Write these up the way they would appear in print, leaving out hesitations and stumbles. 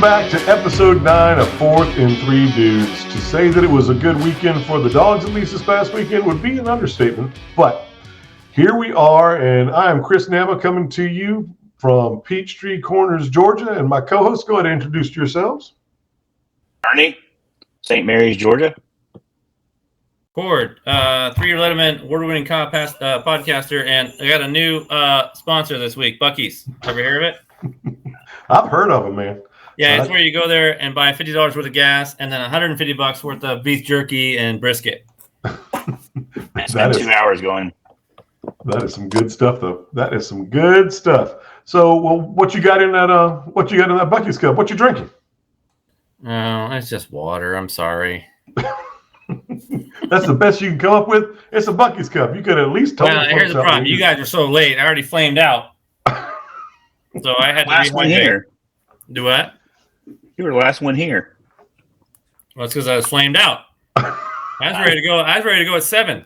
back to episode 9 of 4th and 3 Dudes. To say that it was a good weekend for the Dogs, at least this past weekend, would be an understatement. But here we are, and I am Chris Nama coming to you from Peachtree Corners, Georgia. And my co-hosts, go ahead and introduce yourselves. Ernie, St. Mary's, Georgia. Cord, 3-year Letterman, award-winning podcaster, and I got a new sponsor this week, Buc-ee's. Ever hear of it? I've heard of them, man. Yeah, it's where you go there and buy $50 worth of gas and then $150 worth of beef jerky and brisket. I spent 2 hours going. That is some good stuff, though. That is some good stuff. So, well, what you got in that? What you got in that Buc-ee's cup? What you drinking? Oh, it's just water. I'm sorry. That's the best you can come up with. It's a Buc-ee's cup. You could at least tell. Well, here's the problem. You guys are so late. I already flamed out, so I had to last one here. Do what? You were the last one here. Well, it's because I was flamed out. I was ready to go. I was ready to go at 7.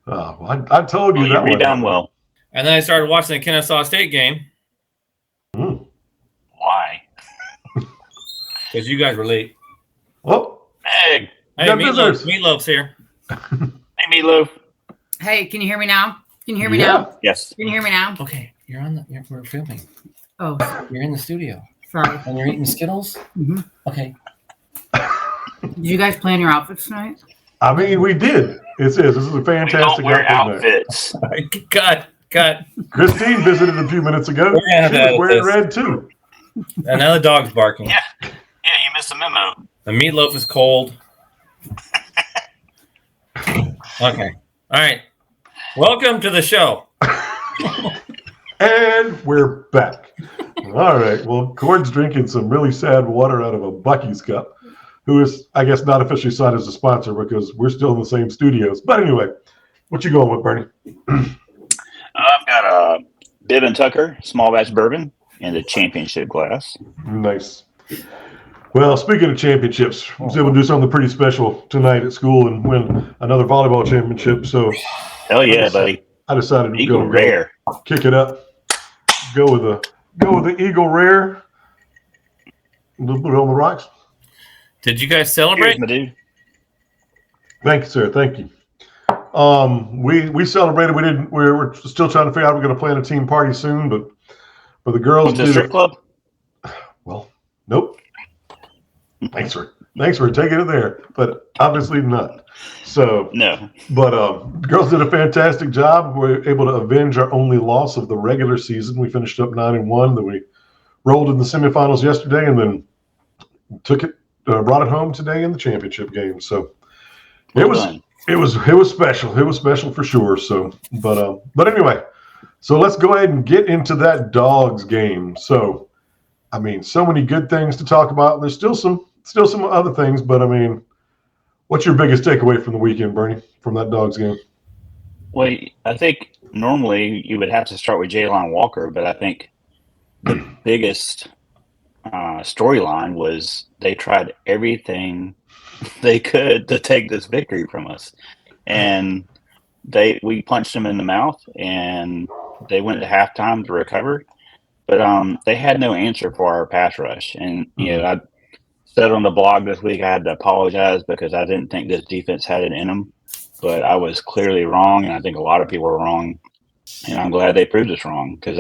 Oh, well, I told you that. You rebound well. And then I started watching the Kennesaw State game. Why? Because you guys were late. Well, hey, Meatloaf's here. Hey, Meatloaf. Hey, can you hear me now? Can you hear me now? Yes. Can you hear me now? Okay, we're filming. Oh, You're in the studio. sorry. And you're eating Skittles? Mm-hmm. Okay. Did you guys plan your outfits tonight? I mean, we did. This is a fantastic We don't wear outfits. Cut. Christine visited a few minutes ago. Yeah, she was wearing red too. And now the dog's barking. Yeah, you missed the memo. The meatloaf is cold. Okay. All right. Welcome to the show. And we're back. All right. Well, Cord's drinking some really sad water out of a Buc-ee's cup, who is, I guess, not officially signed as a sponsor because we're still in the same studios. But anyway, what you going with, Bernie? I've got a Bibb and Tucker small batch bourbon and a championship glass. Nice. Well, speaking of championships, I was able to do something pretty special tonight at school and win another volleyball championship. So, Hell yeah, buddy! I decided to Eagle Rare. Kick it up, go with the Eagle Rare. A little bit on the rocks. Did you guys celebrate? Cheers, my dude. Thank you, sir. Thank you. We celebrated. We're still trying to figure out if we're going to plan a team party soon, but the girls Went to the strip club. Well, nope. Thanks for taking it there, but obviously not. So No. But girls did a fantastic job. We were able to avenge our only loss of the regular season. We finished up 9-1. Then we rolled in the semifinals yesterday, and then brought it home today in the championship game. So it was special. It was special for sure. So, but anyway, so let's go ahead and get into that Dogs game. So, I mean, so many good things to talk about. There's still some other things, but I mean, what's your biggest takeaway from the weekend, Bernie, from that Dogs game? Well, I think normally you would have to start with Jaylon Walker, but I think the biggest storyline was they tried everything they could to take this victory from us, and we punched them in the mouth, and they went to halftime to recover, but they had no answer for our pass rush. And I said on the blog this week I had to apologize because I didn't think this defense had it in them, but I was clearly wrong, and I think a lot of people were wrong, and I'm glad they proved us wrong because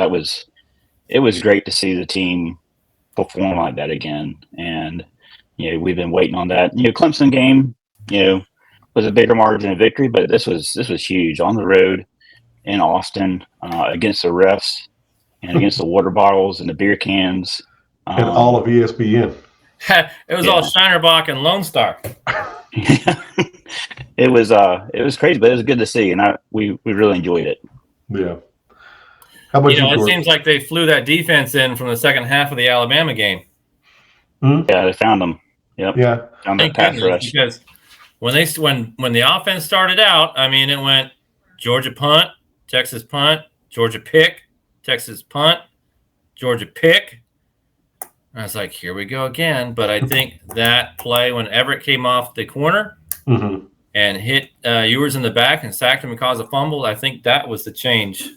it was great to see the team perform like that again. And we've been waiting on that. Clemson game, was a bigger margin of victory, but this was huge on the road in Austin against the refs and against the water bottles and the beer cans And all of ESPN. It was all Shinerbach and Lone Star. It was crazy, but it was good to see, and we really enjoyed it. Yeah. How about you? It seems like they flew that defense in from the second half of the Alabama game. Mm-hmm. Yeah, they found them. Yep. Yeah. Found that pass rush. Because when the offense started out, I mean, it went Georgia punt, Texas punt, Georgia pick, Texas punt, Georgia pick. I was like, here we go again. But I think that play when Everett came off the corner and hit Ewers in the back and sacked him and caused a fumble, I think that was the change.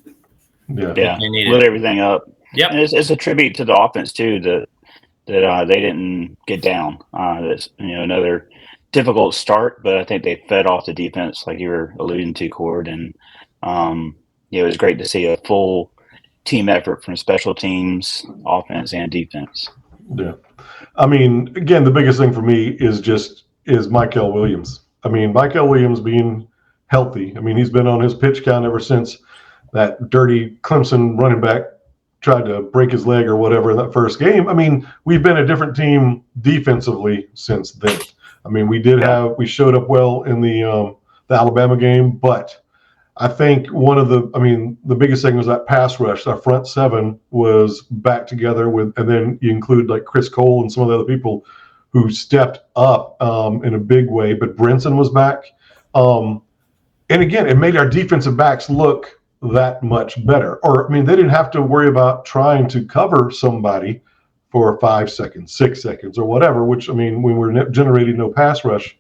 Yeah. Lit everything up. Yep. And it's a tribute to the offense too. The that they didn't get down. That's another difficult start, but I think they fed off the defense, like you were alluding to, Cord, and it was great to see a full team effort from special teams, offense, and defense. Yeah. I mean, again, the biggest thing for me is Michael Williams. I mean, Michael Williams being healthy. I mean, he's been on his pitch count ever since that dirty Clemson running back tried to break his leg or whatever in that first game. I mean, we've been a different team defensively since then. I mean, we showed up well in the Alabama game, but I think the biggest thing was that pass rush. Our front seven was back together and then you include like Chris Cole and some of the other people who stepped up in a big way. But Brinson was back. And again, it made our defensive backs look that much better. Or, I mean, they didn't have to worry about trying to cover somebody for 5 seconds, 6 seconds, or whatever, which, I mean, when we're generating no pass rush,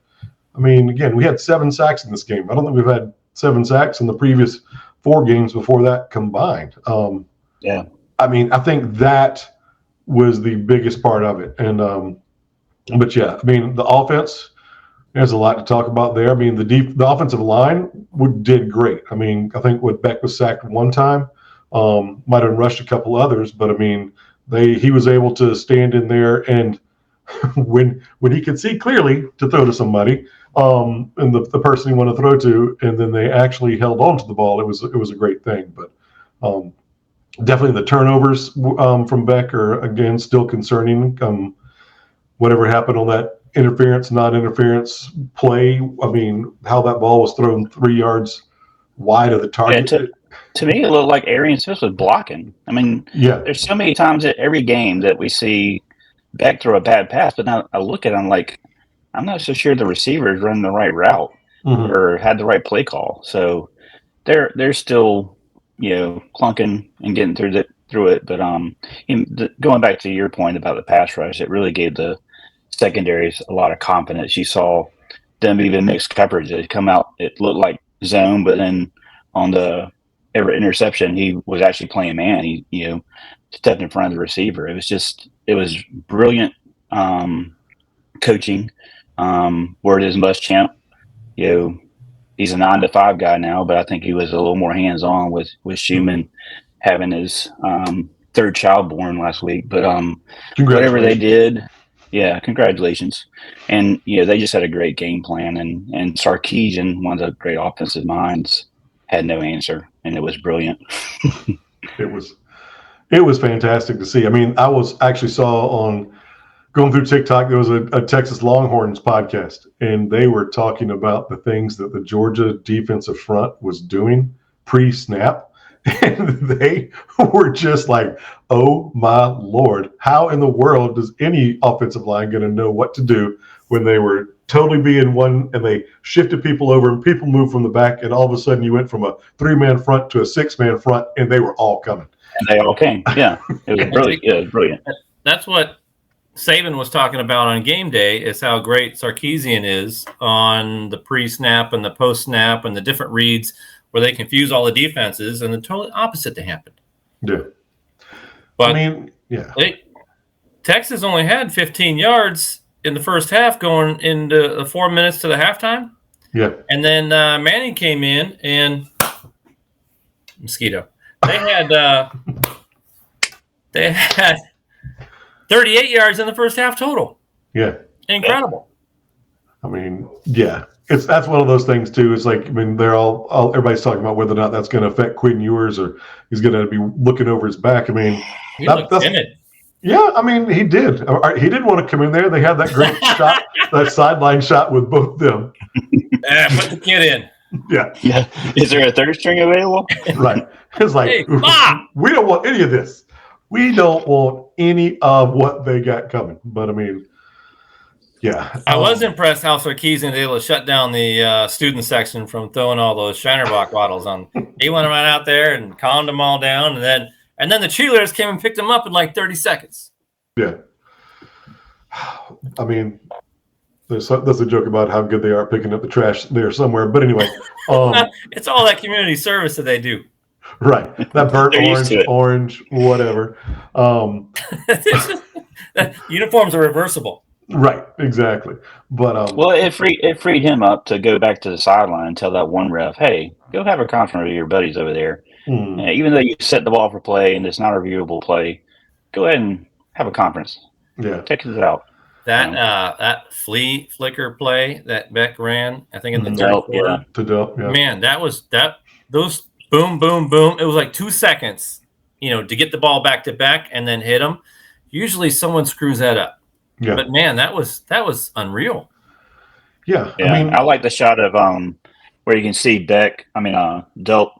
I mean, again, we had 7 sacks in this game. I don't think we've had 7 sacks in the previous 4 games before that combined. Yeah. I mean, I think that was the biggest part of it. And, but yeah, I mean, the offense, there's a lot to talk about there. I mean, the offensive line did great. I mean, I think Beck was sacked one time, might have rushed a couple others, but I mean, he was able to stand in there and when he could see clearly to throw to somebody, and the person he wanted to throw to, and then they actually held on to the ball. It was a great thing. But definitely the turnovers from Beck are again still concerning. Whatever happened on that interference, non-interference play. I mean, how that ball was thrown 3 yards wide of the target. Yeah, to me, it looked like Arian Smith was blocking. I mean, there's so many times at every game that we see Beck throw a bad pass, but now I look at him like, I'm not so sure the receiver is running the right route or had the right play call. So they're still, clunking and getting through it. But going back to your point about the pass rush, it really gave the secondaries a lot of confidence. You saw them even mixed coverage. They come out, it looked like zone, but then on the every interception, he was actually playing man. He stepped in front of the receiver. It was brilliant coaching. Word is Muschamp. He's a 9-to-5 guy now, but I think he was a little more hands-on with Schumann having his 3rd child born last week. But whatever they did, congratulations. And they just had a great game plan. And Sarkisian, one of the great offensive minds, had no answer, and it was brilliant. It was fantastic to see. I mean, I saw on going through TikTok, there was a Texas Longhorns podcast, and they were talking about the things that the Georgia defensive front was doing pre-snap, and they were just like, oh my Lord, how in the world does any offensive line going to know what to do when they were totally being one and they shifted people over and people moved from the back, and all of a sudden you went from a 3-man front to a 6-man front, and they were all coming. And they all came. Yeah, it was brilliant. It was brilliant. That's what Saban was talking about on game day, is how great Sarkisian is on the pre-snap and the post-snap and the different reads where they confuse all the defenses, and the totally opposite to happen. Yeah. But I mean, yeah. Texas only had 15 yards in the first half going into the 4 minutes to the halftime. Yeah. And then Manning came in and mosquito. They had 38 yards in the first half total. Yeah. Incredible. I mean, yeah. That's one of those things too. It's like, I mean, they're all everybody's talking about whether or not that's going to affect Quinn Ewers or he's going to be looking over his back. I mean, he looked timid. Yeah, I mean, he did. He didn't want to come in there. They had that great shot, that sideline shot with both of them. Put the kid in. Yeah. Yeah. Is there a third string available? Right. It's like, hey, we don't want any of this. We don't want any of what they got coming. But I mean, yeah. I was impressed how Sarkisian was able to shut down the student section from throwing all those Shinerbach bottles on. He went right out there and calmed them all down, and then the cheerleaders came and picked him up in like 30 seconds. Yeah. I mean, there's a joke about how good they are picking up the trash there somewhere. But anyway. It's all that community service that they do. Right. That burnt orange, whatever. Uniforms are reversible. Right, exactly. But Well, it freed him up to go back to the sideline and tell that one ref, "Hey, go have a conference with your buddies over there. Even though you set the ball for play and it's not a reviewable play, go ahead and have a conference. yeah, Check it out." That flea flicker play that Beck ran, I think in the third Delp, quarter. to Delp, yeah. Man, those boom, boom, boom. It was like 2 seconds, to get the ball back to Beck and then hit him. Usually someone screws that up. Yeah. But man, that was unreal. Yeah. Yeah, I mean, I like the shot of where you can see Delp,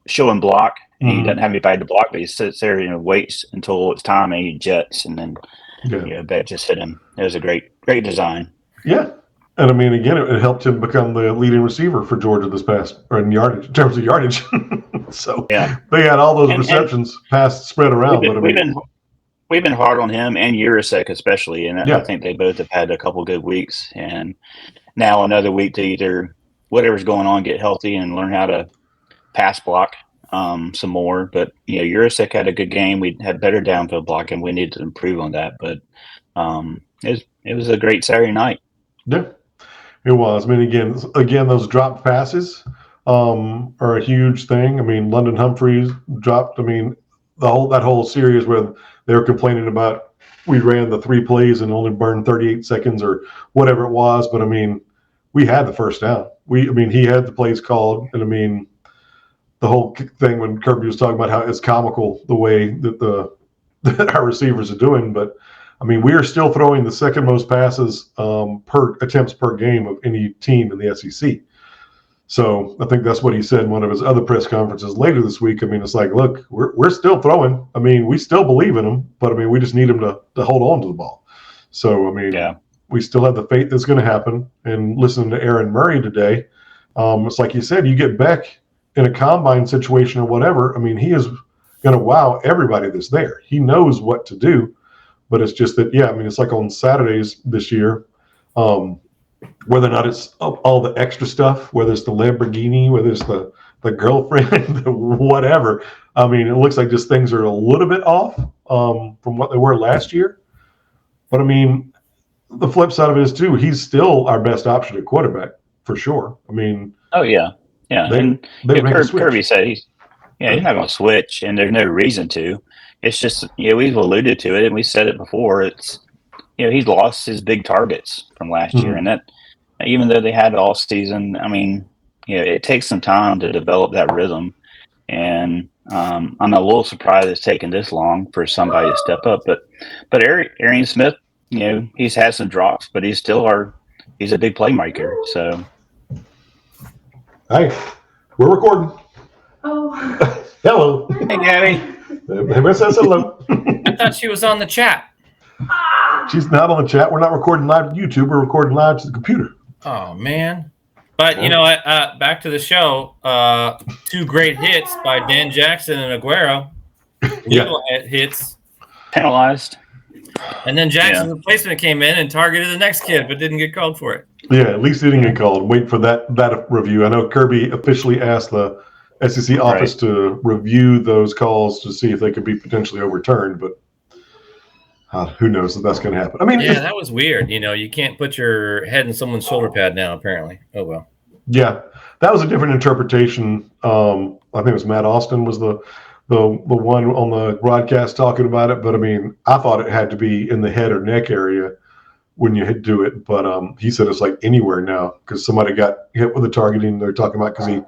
showing block. And he doesn't have anybody to block, but he sits there, waits until it's time and he jets, and then Beck just hit him. It was a great design. Yeah. And I mean, again, it helped him become the leading receiver for Georgia this past, or in terms of yardage. So yeah, they had all those receptions passed spread around. We've been hard on him and Urasek especially, and I think they both have had a couple good weeks, and now another week to either whatever's going on get healthy and learn how to pass block some more. But Urasek had a good game. We had better downfield blocking. We need to improve on that. But it was a great Saturday night. Yeah, it was. I mean, again, those dropped passes are a huge thing. I mean, London Humphreys dropped. I mean, that whole series where they were complaining about we ran the 3 plays and only burned 38 seconds or whatever it was. But I mean, we had the first down. He had the plays called, and I mean, the whole thing when Kirby was talking about how it's comical the way that that our receivers are doing. But I mean, we are still throwing the second most passes per attempts per game of any team in the SEC. So I think that's what he said in one of his other press conferences later this week. I mean, it's like, look, we're still throwing. I mean, we still believe in him, but I mean, we just need him to hold on to the ball. So I mean, we still have the faith that's going to happen. And listening to Aaron Murray today, it's like you said, you get Beck in a combine situation or whatever. I mean, he is going to wow everybody that's there. He knows what to do, but it's just that, I mean, it's like on Saturdays this year, whether or not it's all the extra stuff, whether it's the Lamborghini, whether it's the girlfriend, whatever. I mean, it looks like just things are a little bit off from what they were last year. But I mean, the flip side of it is too, he's still our best option at quarterback for sure. I mean, oh yeah. And Kirby said he's not going to switch, and there's no reason to. It's just we've alluded to it, and we said it before. It's he's lost his big targets from last year, and that even though they had all season, I mean, it takes some time to develop that rhythm, and I'm a little surprised it's taken this long for somebody to step up. But Arian Smith, he's had some drops, but he's still he's a big playmaker. So. Hey, we're recording. Oh. Hello. Hey, Gabby. Everybody says hello. I thought she was on the chat. She's not on the chat. We're not recording live to YouTube. We're recording live to the computer. Oh, man. But, back to the show. 2 great hits by Dan Jackson and Aguero. Legal hits. Penalized. And then Jackson's replacement came in and targeted the next kid, but didn't get called for it. Yeah, at least he didn't get called. Wait for that review. I know Kirby officially asked the SEC office to review those calls to see if they could be potentially overturned, but who knows if that's going to happen. I mean, that was weird. You can't put your head in someone's shoulder pad now, apparently. Oh, well. Yeah, that was a different interpretation. I think it was Matt Austin was the one on the broadcast talking about it, but I mean, I thought it had to be in the head or neck area when you do it, but he said it's like anywhere now because somebody got hit with the targeting. They're talking about because he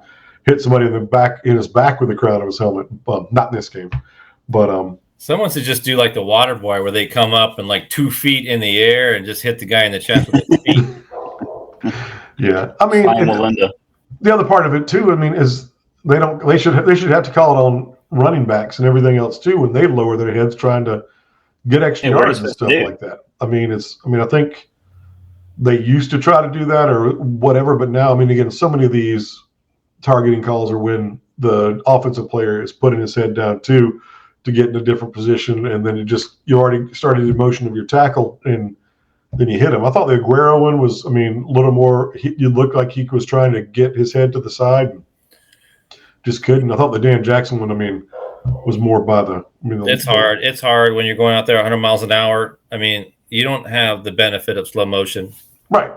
hit somebody in his back with the crown of his helmet. Not in this game, but someone should just do like the Water Boy where they come up and like 2 feet in the air and just hit the guy in the chest with their feet. Yeah, I mean, the other part of it too. I mean, is they should have to call it on running backs and everything else too when they lower their heads trying to get extra yards and stuff like that. I mean, I think they used to try to do that or whatever, but now, I mean, again, so many of these targeting calls are when the offensive player is putting his head down too to get in a different position, and then you already started the motion of your tackle, and then you hit him. I thought the Aguero one was, a little more. You looked like he was trying to get his head to the side, and just couldn't. I thought the Dan Jackson one, was more by the. It's hard. It's hard when you're going out there 100 miles an hour. I mean, you don't have the benefit of slow motion. Right.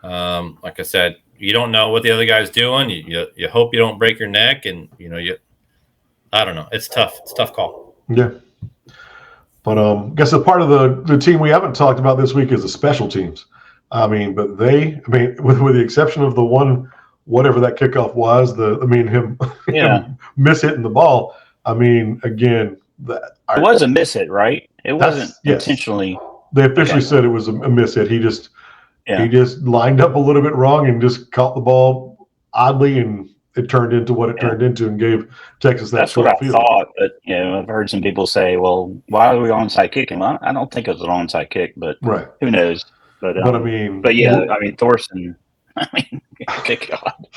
Like I said, you don't know what the other guy's doing. You hope you don't break your neck, and I don't know. It's tough. It's a tough call. Yeah. But I guess a part of the team we haven't talked about this week is the special teams. But with the exception of the one, whatever that kickoff was, him miss hitting the ball. Again, it was a miss hit, right? It wasn't intentionally. They officially said it was a miss hit. He just lined up a little bit wrong and just caught the ball oddly, and it turned into what it turned into and gave Texas that. That's what I thought. But I've heard some people say, "Well, why are we onside kicking?" Well, I don't think it was an onside kick, but who knows? But Thorson. God.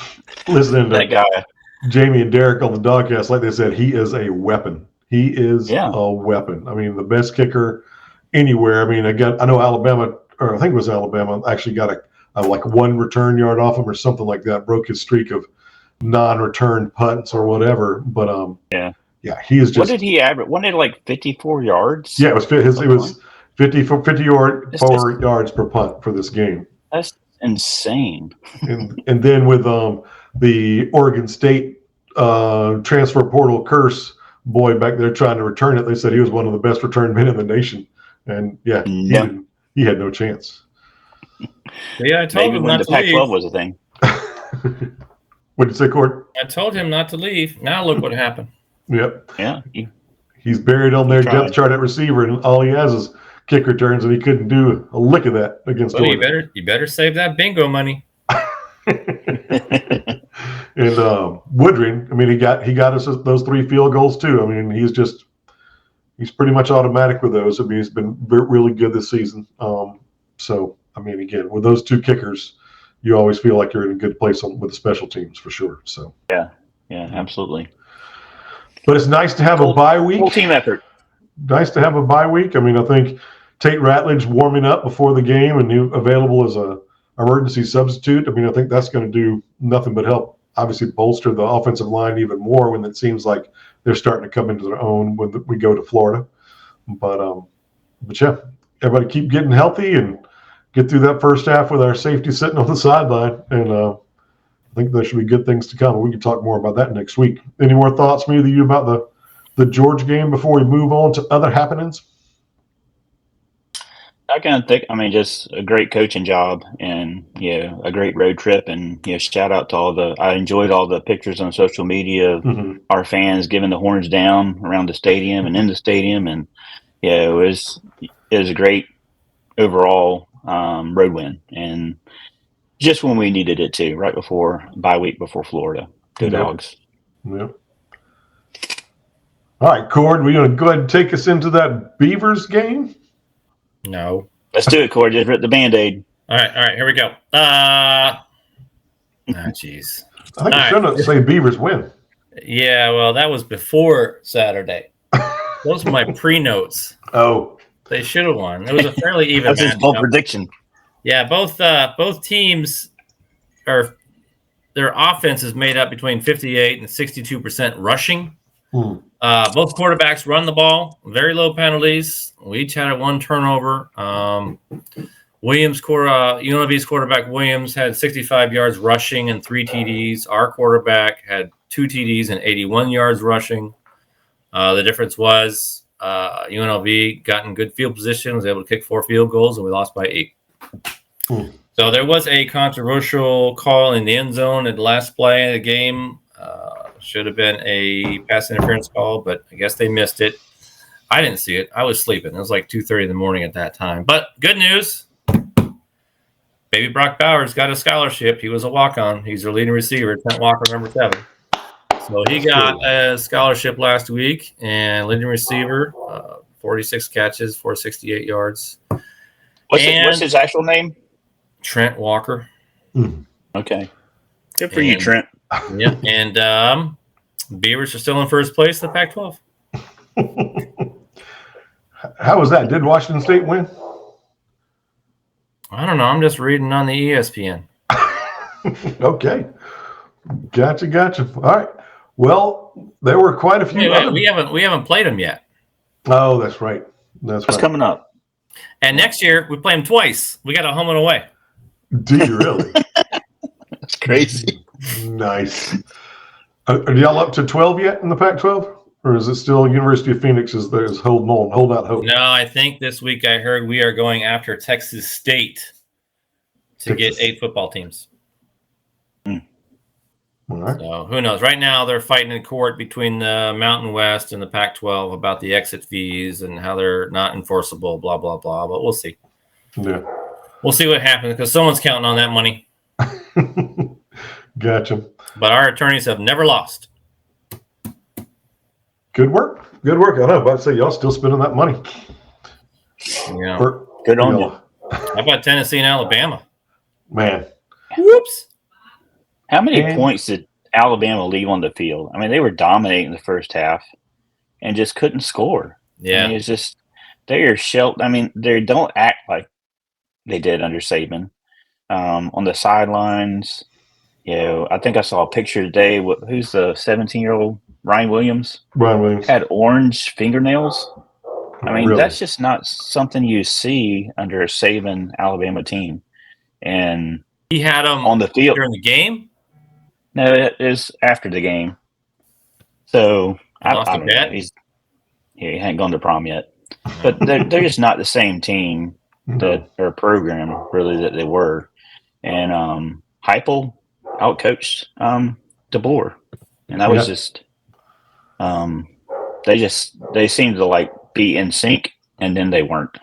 Listening to that guy, Jamie and Derek on the Dogcast, like they said, he is a weapon. He is a weapon. The best kicker anywhere. I know Alabama, or I think it was Alabama, actually got a like 1 return yard off him or something like that. Broke his streak of non-return punts or whatever. But he is just. What did he average? Wasn't it like 54 yards? Yeah, it was 50 yards per punt for this game. That's insane. and then with the Oregon State transfer portal curse boy back there trying to return it, they said he was one of the best return men in the nation. And he had no chance. Yeah, I told him not to leave. Pac-12 was a thing. What did you say, Cord? I told him not to leave. Now look what happened. Yep. Yeah. He's buried on their depth chart at receiver, and all he has is kick returns, and he couldn't do a lick of that against Oregon. You better save that bingo money. And Woodring, he got us those 3 field goals too. He's pretty much automatic with those. He's been really good this season. Again, with those 2 kickers, you always feel like you're in a good place with the special teams for sure. So yeah, absolutely. But it's nice to have a bye week. Full team effort. Nice to have a bye week. I think Tate Ratledge warming up before the game and available as a emergency substitute. I think that's going to do nothing but help, obviously, bolster the offensive line even more when it seems like they're starting to come into their own when we go to Florida. But yeah, everybody keep getting healthy and get through that first half with our safety sitting on the sideline. And I think there should be good things to come. We can talk more about that next week. Any more thoughts from either of you about the Georgia game before we move on to other happenings? I kind of think, just a great coaching job and, a great road trip. And, shout out to I enjoyed all the pictures on social media of our fans giving the horns down around the stadium and in the stadium. And, it was a great overall road win. And just when we needed it too, right before bye week before Florida. Go Dogs. Yep. All right, Cord, we're going to go ahead and take us into that Beavers game. No. Let's do it, Cord. Just rip the Band-Aid. All right, here we go. Jeez. I think I shouldn't say Beavers win. Yeah, well, that was before Saturday. Those are my pre-notes. Oh. They should have won. It was a fairly even That's his bold prediction. Yeah, both teams their offense is made up between 58 and 62% rushing. Both quarterbacks run the ball, very low penalties. We each had 1 turnover. UNLV's quarterback Williams had 65 yards rushing and 3 TDs. Our quarterback had 2 TDs and 81 yards rushing. The difference was UNLV got in good field position, was able to kick 4 field goals, and we lost by 8. So there was a controversial call in the end zone at the last play of the game. Should have been a pass interference call, but I guess they missed it. I didn't see it. I was sleeping. It was like 2:30 in the morning at that time. But good news. Baby Brock Bowers got a scholarship. He was a walk-on. He's their leading receiver, Trent Walker, number 7. So he got a scholarship last week, and leading receiver, 46 catches, 468 yards. What's his actual name? Trent Walker. Okay. Good for you, Trent. Yeah, and Beavers are still in first place in the Pac-12. How was that? Did Washington State win? I don't know. I'm just reading on the ESPN. Okay. Gotcha. All right. Well, Well, there were quite a few. Wait, we haven't played them yet. Oh, that's right. That's What's right. coming up? And next year we play them twice. We got a home and away. Do you really? That's crazy. Nice. Are y'all up to 12 yet in the Pac-12? Or is it still University of Phoenix is holding on, hold out hope? No, I think this week I heard we are going after Texas State to get 8 football teams. All right. So who knows? Right now they're fighting in court between the Mountain West and the Pac-12 about the exit fees and how they're not enforceable, blah, blah, blah. But we'll see. Yeah. We'll see what happens because someone's counting on that money. Gotcha. But our attorneys have never lost. Good work. Good work. I know. About to say, y'all still spending that money. Yeah. Good on you. How about Tennessee and Alabama? Man. Whoops. How many points did Alabama leave on the field? I mean, they were dominating the first half and just couldn't score. Yeah. I mean, it's just they're shelled. I mean, they don't act like they did under Saban. On the sidelines, I think I saw a picture today. Who's the 17-year-old Ryan Williams? Ryan Williams had orange fingernails. I mean, really? That's just not something you see under a Saban Alabama team. And he had them on the field during the game. No, it is after the game. So I don't know. He hadn't gone to prom yet, but they're just not the same team or program really that they were. And Heupel outcoached DeBoer, and that was just they seemed to like be in sync, and then they weren't,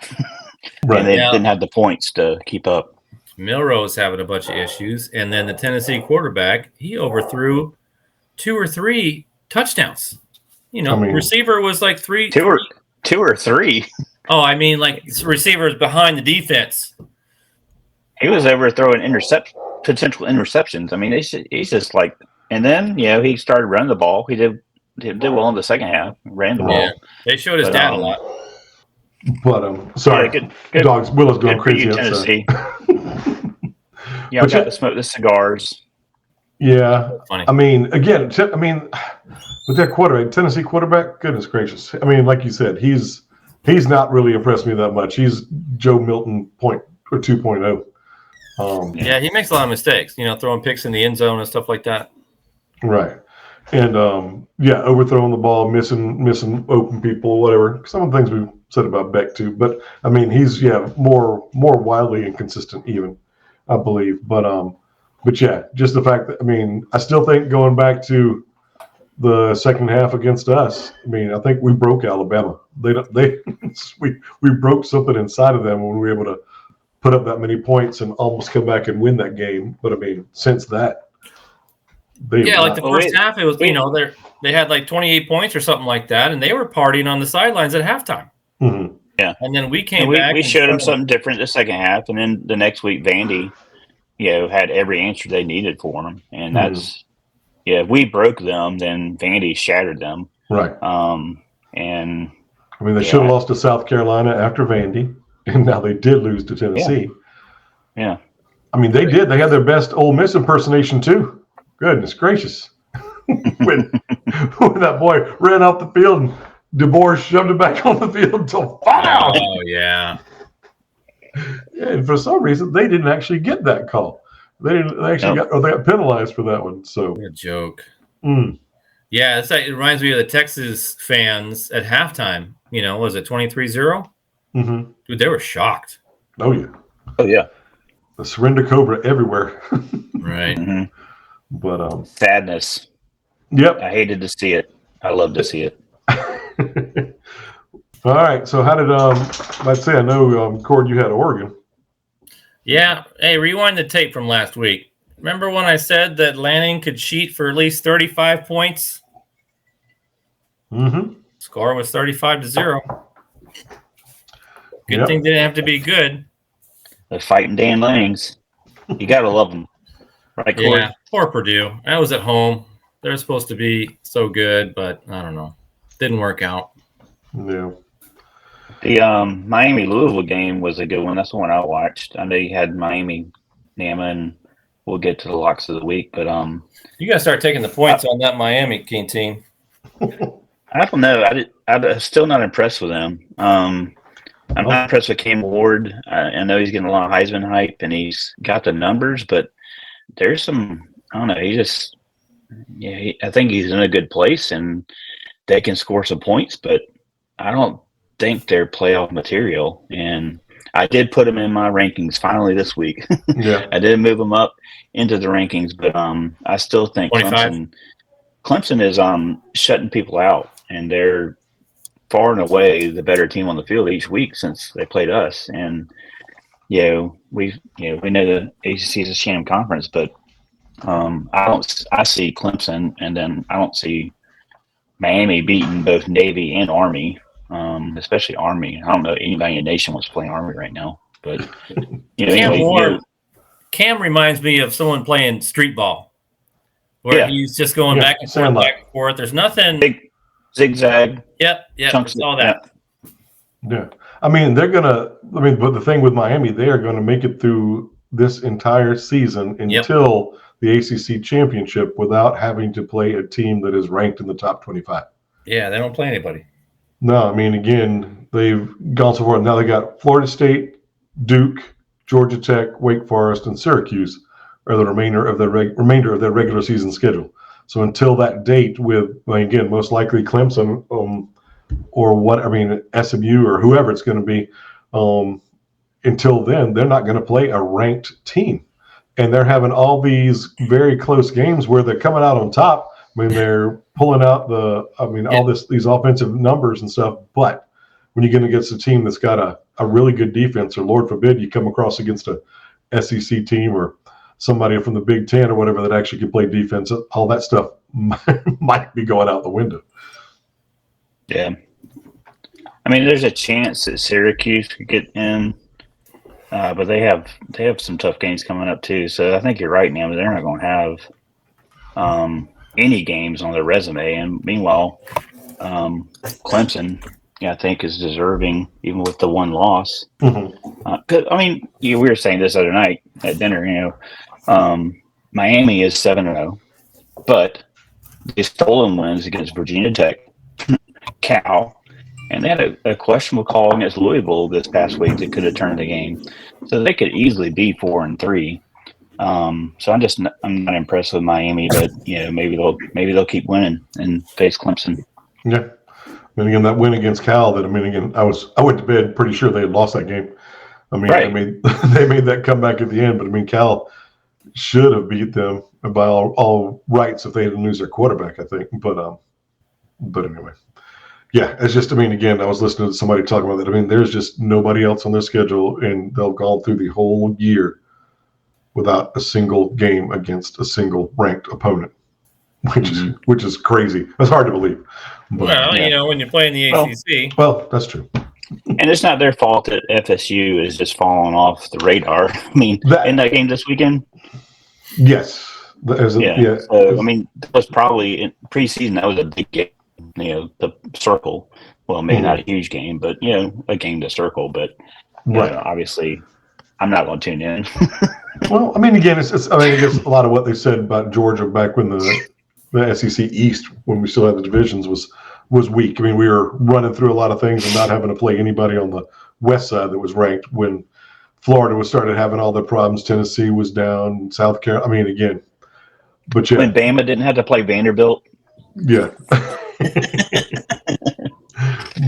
and they didn't have the points to keep up. Milroe's having a bunch of issues, and then the Tennessee quarterback, he overthrew 2 or 3 touchdowns. Receiver was like two or three. Oh, I mean, like receivers behind the defense. He was overthrowing potential interceptions. I mean, he's just like, and then he started running the ball. He did well in the second half. Ran the ball. They showed his dad a lot. But sorry, good Dogs. Willow's going crazy outside. Tennessee. I got to smoke the cigars. Yeah, funny. I mean, again, with that quarterback, Tennessee quarterback, goodness gracious. I mean, like you said, he's not really impressed me that much. He's Joe Milton 2.0. He makes a lot of mistakes. Throwing picks in the end zone and stuff like that. Right, and overthrowing the ball, missing open people, whatever. Some of the things we said about Beck too, but I mean, he's more wildly inconsistent even, I believe. But just the fact that I still think going back to the second half against us, I think we broke Alabama. We broke something inside of them when we were able to put up that many points and almost come back and win that game. But since that, the first half, it was they had like 28 points or something like that, and they were partying on the sidelines at halftime. Mm-hmm. Yeah, and then we came back. We showed them something different the second half, and then the next week, Vandy, had every answer they needed for them, and that's if we broke them, then Vandy shattered them. Right. And they should have lost to South Carolina after Vandy, and now they did lose to Tennessee. Yeah. They did. They had their best Ole Miss impersonation too. Goodness gracious. when that boy ran off the field and DeBoer shoved it back on the field until foul. Oh, yeah. And for some reason, they didn't actually get that call. They got penalized for that one. So what a joke. Yeah, it reminds me of the Texas fans at halftime. Was it 23-0? Mm-hmm. Dude, they were shocked. Oh, yeah. Oh, yeah. The surrender cobra everywhere. Right. Mm-hmm. But sadness. Yep. I hated to see it. I love to see it. All right. So how did let's say I know Cord, you had Oregon. Yeah. Hey, rewind the tape from last week. Remember when I said that Lanning could cheat for at least 35 points? Mm-hmm. Score was 35-0. Good thing didn't have to be good. The fighting Dan Lannings. You gotta love them. Right, Corey? Yeah, poor Purdue. I was at home. They're supposed to be so good, but I don't know. Didn't work out. Yeah. The Miami Louisville game was a good one. That's the one I watched. I know you had Miami, Nama, and we'll get to the locks of the week. But you gotta start taking the points on that Miami King team. I don't know. I'm still not impressed with him. I'm not impressed with Cam Ward. I know he's getting a lot of Heisman hype and he's got the numbers, but there's some. I don't know. He just, yeah. I think he's in a good place and they can score some points, but I don't think they're playoff material. And I did put him in my rankings finally this week. Yeah. I did move him up into the rankings, but I still think 25. Clemson is shutting people out, and they're far and away the better team on the field each week since they played us. And we know the ACC is a sham conference, but I see Clemson, and then I don't see Miami beating both Navy and Army, especially Army. I don't know anybody in the nation wants to play Army right now, but Cam reminds me of someone playing street ball, where he's just going back and forth, back and forth. There's nothing. Big zigzag. Yep. Chunks all that. Yeah. I mean, but the thing with Miami, they are going to make it through this entire season until the ACC championship without having to play a team that is ranked in the top 25. Yeah, they don't play anybody. No, I mean, again, they've gone so far. Now they got Florida State, Duke, Georgia Tech, Wake Forest, and Syracuse are the remainder of their regular season schedule. So until that date, again, most likely Clemson SMU or whoever it's going to be, until then, they're not going to play a ranked team. And they're having all these very close games where they're coming out on top. I mean, they're pulling out these offensive numbers and stuff. But when you're going against a team that's got a really good defense, or Lord forbid you come across against a SEC team or somebody from the Big Ten or whatever that actually can play defense, all that stuff might be going out the window. Yeah. I mean, there's a chance that Syracuse could get in. But they have some tough games coming up too. So I think you're right, man. They're not going to have any games on their resume. And meanwhile, Clemson, I think, is deserving even with the one loss. Mm-hmm. We were saying this other night at dinner. Miami is 7-0, but they stolen wins against Virginia Tech, Cal. And they had a questionable call against Louisville this past week that could have turned the game, so they could easily be 4-3. So I'm not impressed with Miami, but maybe they'll keep winning and face Clemson. Yeah, and again that win against Cal. I went to bed pretty sure they had lost that game. Right. They made that comeback at the end, but Cal should have beat them by all rights if they didn't lose their quarterback, I think. But anyway. Yeah, it's just, again, I was listening to somebody talking about that. There's just nobody else on their schedule, and they've gone through the whole year without a single game against a single ranked opponent, which is crazy. That's hard to believe. But, when you play in the ACC. Well, that's true. And it's not their fault that FSU is just falling off the radar. In that game this weekend? Yes. So, that was probably in preseason, that was a big game. The circle. Well, maybe not a huge game, but a game to circle. But obviously, I'm not going to tune in. Well, again, it's I guess a lot of what they said about Georgia back when the SEC East, when we still had the divisions, was weak. We were running through a lot of things and not having to play anybody on the west side that was ranked. When Florida started having all their problems, Tennessee was down, South Carolina. Again, but when Bama didn't have to play Vanderbilt. Yeah.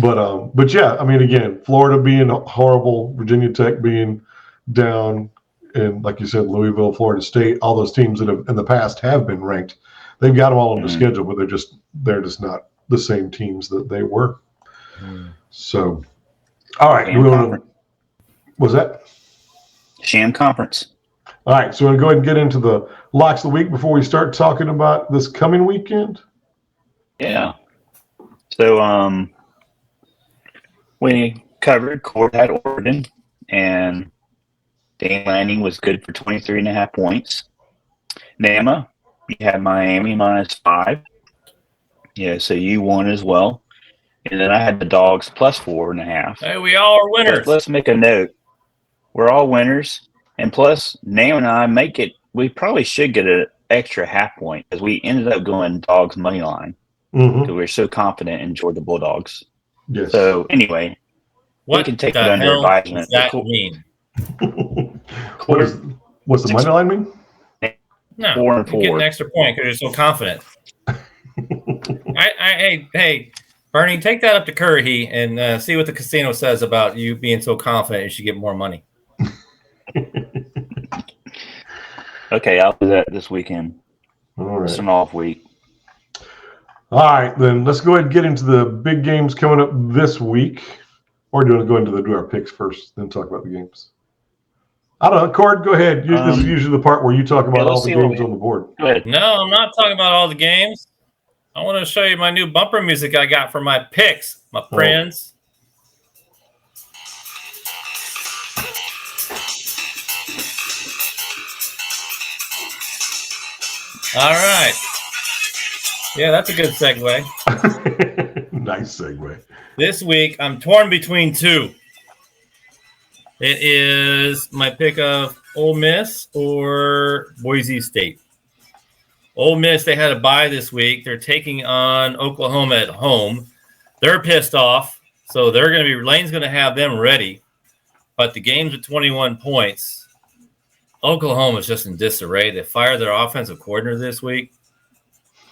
But again, Florida being horrible, Virginia Tech being down, and like you said, Louisville, Florida State, all those teams that have in the past have been ranked, they've got them all on the schedule, but they're just not the same teams that they were. So, all right, was that sham conference? All right, so we're going to go ahead and get into the locks of the week before we start talking about this coming weekend. Yeah. So we covered Court had Oregon, and Dan Lanning was good for 23.5 points. Nama, you had Miami -5. Yeah, so you won as well. And then I had the Dogs +4.5. Hey, we all are winners. Let's make a note. We're all winners. And plus, Nama and I we probably should get an extra half point because we ended up going Dogs money line. Mhm. We're so confident in Georgia Bulldogs. Yes. So anyway, What can take the it under hell advisement. does that mean? What's the money line mean? No, 4 and you get an 4. extra point because you're so confident. Hey, Bernie, take that up to Curry and see what the casino says about you being so confident you should get more money. Okay, I'll do that this weekend. All It's right. an off week. All right, then let's go ahead and get into the big games coming up this week. Or do you want to go into do our picks first, then talk about the games? I don't know. Cord, go ahead. This is usually the part where you talk about all the games on the board. Go ahead. No, I'm not talking about all the games. I want to show you my new bumper music I got for my picks, my friends. All right. Yeah, that's a good segue. Nice segue. This week, I'm torn between two. It is my pick of Ole Miss or Boise State. Ole Miss, they had a bye this week. They're taking on Oklahoma at home. They're pissed off, so Lane's going to have them ready. But the game's at 21 points. Oklahoma's just in disarray. They fired their offensive coordinator this week.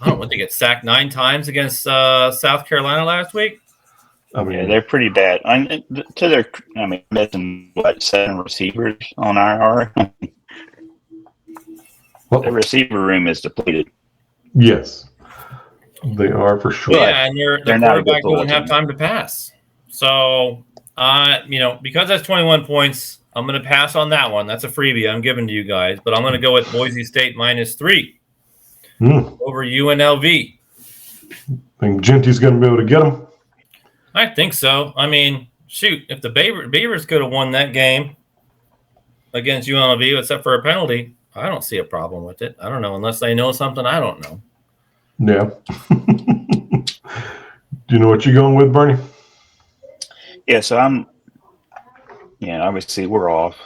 I don't know what they get sacked 9 times against South Carolina last week. I mean, Yeah, they're pretty bad. Missing 7 receivers on IR. The receiver room is depleted. Yes, they are for sure. Yeah, and their not a good quarterback doesn't football have team. time to pass. So, because that's 21 points, I'm going to pass on that one. That's a freebie I'm giving to you guys. But I'm going to go with Boise State -3 over UNLV. Think Genty's going to be able to get them? I think so. I mean, shoot, if the Beavers could have won that game against UNLV, except for a penalty, I don't see a problem with it. I don't know, unless they know something I don't know. Yeah. Do you know what you're going with, Bernie? Yeah, so obviously we're off.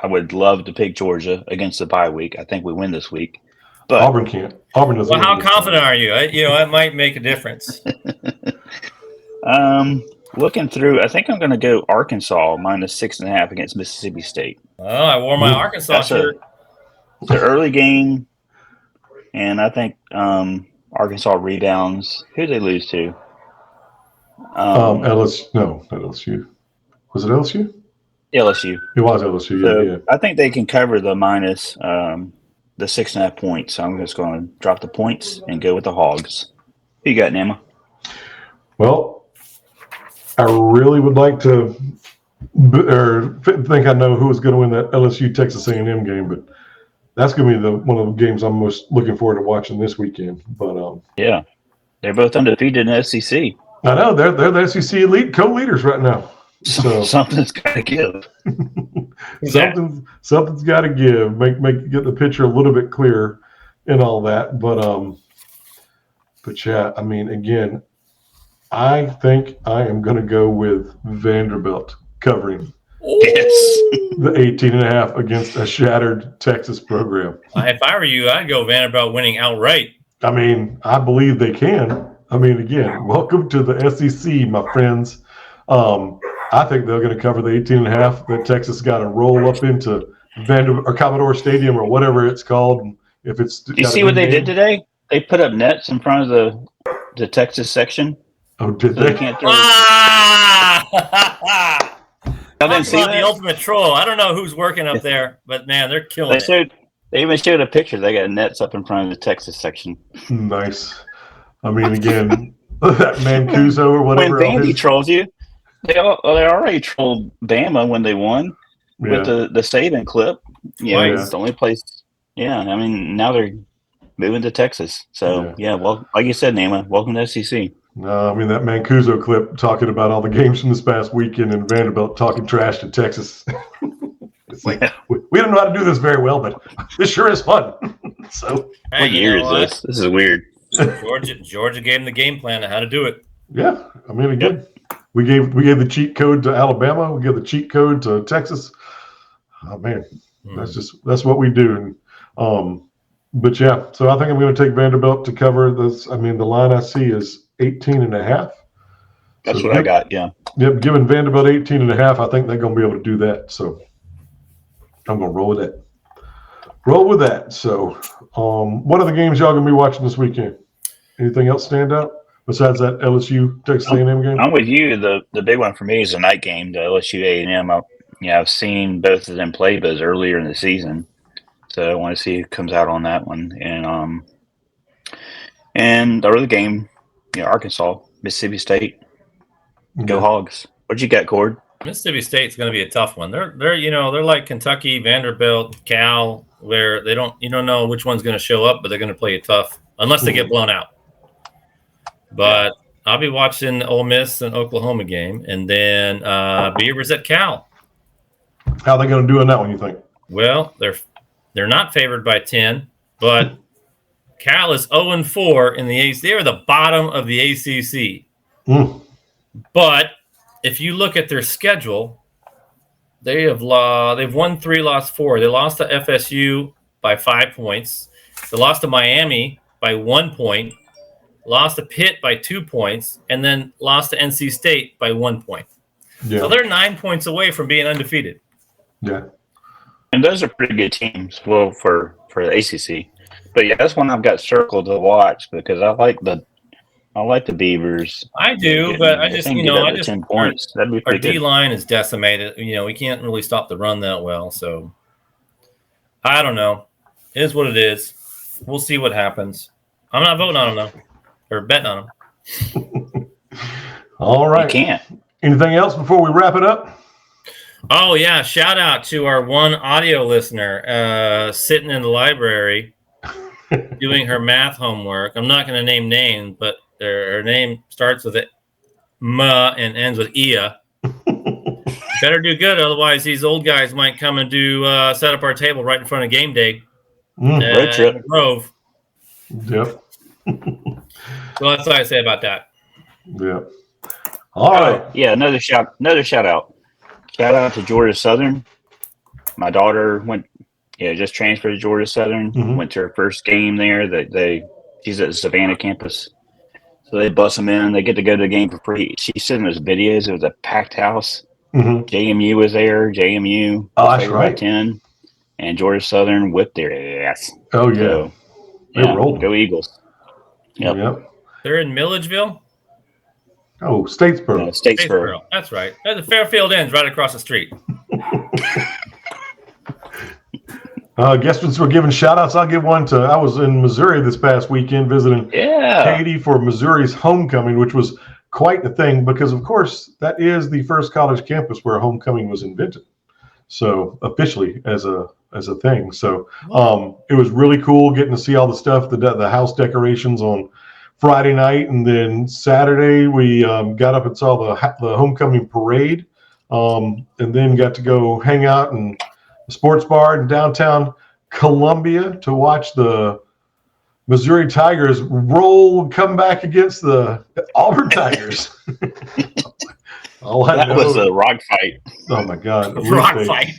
I would love to pick Georgia against the bye week. I think we win this week. But Auburn can't. Auburn doesn't. Well, how confident are you? It might make a difference. Looking through, I think I'm going to go Arkansas -6.5 against Mississippi State. Oh, I wore my Arkansas shirt. It's an early game, and I think Arkansas rebounds. Who did they lose to? LSU. No, not LSU. Was it LSU? LSU. It was LSU. So Yeah. I think they can cover the minus the 6.5 points. So I'm just going to drop the points and go with the Hogs. Who you got, Nema? Well, I really would like to, or think I know who is going to win that LSU Texas A&M game, but that's going to be one of the games I'm most looking forward to watching this weekend. But yeah, they're both undefeated in the SEC. I know they're the SEC elite co-leaders right now. So something's got to give. something's got to give. Get the picture a little bit clearer and all that. But yeah, I mean, again, I think I am going to go with Vanderbilt covering the 18.5 against a shattered Texas program. If I were you, I'd go Vanderbilt winning outright. I mean, I believe they can. I mean, again, welcome to the SEC, my friends. I think they're going to cover the 18.5 that Texas got to roll up into Vanderbilt or Commodore Stadium or whatever it's called. If it's do you see what they did today? They put up nets in front of the Texas section. Oh, did so they? Can't throw I didn't see the ultimate troll. I don't know who's working up there, but man, they're killing it. They even showed a picture. They got nets up in front of the Texas section. Nice. I mean, again, that Mancuso or whatever. When Vandy trolls you, they already trolled Bama when they won with the Saban clip. It's the only place. Yeah, I mean, now they're moving to Texas. So, well, like you said, Nema, welcome to SEC. No, I mean, that Mancuso clip talking about all the games from this past weekend and Vanderbilt talking trash to Texas. It's like, we don't know how to do this very well, but this sure is fun. So, what year is this? This is weird. Georgia gave them the game plan on how to do it. Yeah, I mean, again, we gave the cheat code to Alabama. We gave the cheat code to Texas. Oh man, that's what we do. But yeah, so I think I'm going to take Vanderbilt to cover this. I mean, the line I see is 18.5. That's what I got. Yeah. Yep, giving Vanderbilt 18.5. I think they're going to be able to do that. So I'm going to roll with that. So, what other games y'all going to be watching this weekend? Anything else stand out besides that LSU Texas A&M game? I'm with you. The big one for me is the night game, the LSU A&M. I've seen both of them play, but it was earlier in the season, so I want to see who comes out on that one. And the other game, Arkansas, Mississippi State. Go Hogs. What you got, Cord? Mississippi State's going to be a tough one. They're like Kentucky, Vanderbilt, Cal, where you don't know which one's going to show up, but they're going to play it tough unless they get blown out. But I'll be watching Ole Miss and Oklahoma game, and then Beavers at Cal. How are they going to do in that one, you think? Well, they're not favored by 10, but Cal is 0-4 in the ACC. They are the bottom of the ACC. But if you look at their schedule, they've won 3, lost 4. They lost to FSU by 5 points. They lost to Miami by 1 point, lost to Pitt by 2 points, and then lost to NC State by 1 point. Yeah. So they're 9 points away from being undefeated. Yeah. And those are pretty good teams, well, for the ACC. But yeah, that's one I've got circled to watch because I like the Beavers. I do, but I just 10 points. That'd be our pretty D line is decimated. We can't really stop the run that well. So I don't know. It is what it is. We'll see what happens. I'm not voting on them though, or betting on them. All right. You can't. Anything else before we wrap it up? Oh yeah! Shout out to our one audio listener sitting in the library doing her math homework. I'm not going to name names, but her name starts with M and ends with Ia. Better do good, otherwise these old guys might come and set up our table right in front of game day. Road trip. Grove. Yep. So that's what I say about that. Yep. All right. Yeah, another shout out. Shout out to Georgia Southern. My daughter just transferred to Georgia Southern. Went to her first game there. She's at the Savannah campus. So they bus them in. They get to go to the game for free. She sent us videos. It was a packed house. JMU was there. JMU. Oh, that's right. 10. And Georgia Southern whipped their ass. Oh, yeah. So, they rolled. Go Eagles. Yep. They're in Milledgeville? Oh, Statesboro. Statesboro. That's right. The Fairfield Inn's right across the street. Guess since we're giving shout outs, I'll give one I was in Missouri this past weekend visiting Katy for Missouri's homecoming, which was quite the thing because, of course, that is the first college campus where homecoming was invented. So officially as a thing. So it was really cool getting to see all the stuff, the house decorations on Friday night, and then Saturday we got up and saw the homecoming parade, and then got to go hang out in a sports bar in downtown Columbia to watch the Missouri Tigers come back against the Auburn Tigers. That was a rock fight. Oh my God! Rock fight.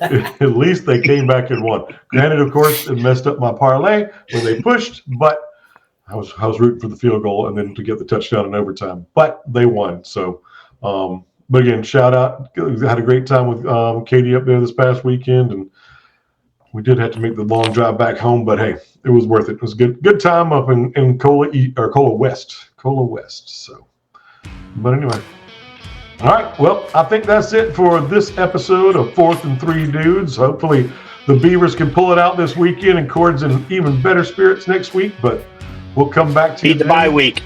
At least they came back and won. Granted, of course, it messed up my parlay when they pushed, but I was rooting for the field goal and then to get the touchdown in overtime. But they won. So, but again, shout out. Had a great time with Katie up there this past weekend, and we did have to make the long drive back home. But hey, it was worth it. It was good time up in Cola West. So, but anyway. All right, well, I think that's it for this episode of 4th and 3 Dudes. Hopefully the Beavers can pull it out this weekend and Cord's in even better spirits next week, but we'll come back to you. Beat the bye week.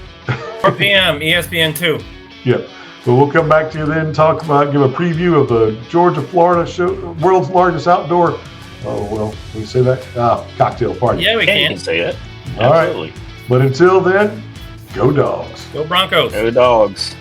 4 p.m. ESPN 2. Yeah, but we'll come back to you then, give a preview of the Georgia-Florida show, world's largest outdoor, can you say that? Cocktail party. Yeah, we can. You can say it. All right, but until then, go Dogs. Go Broncos. Go Dogs.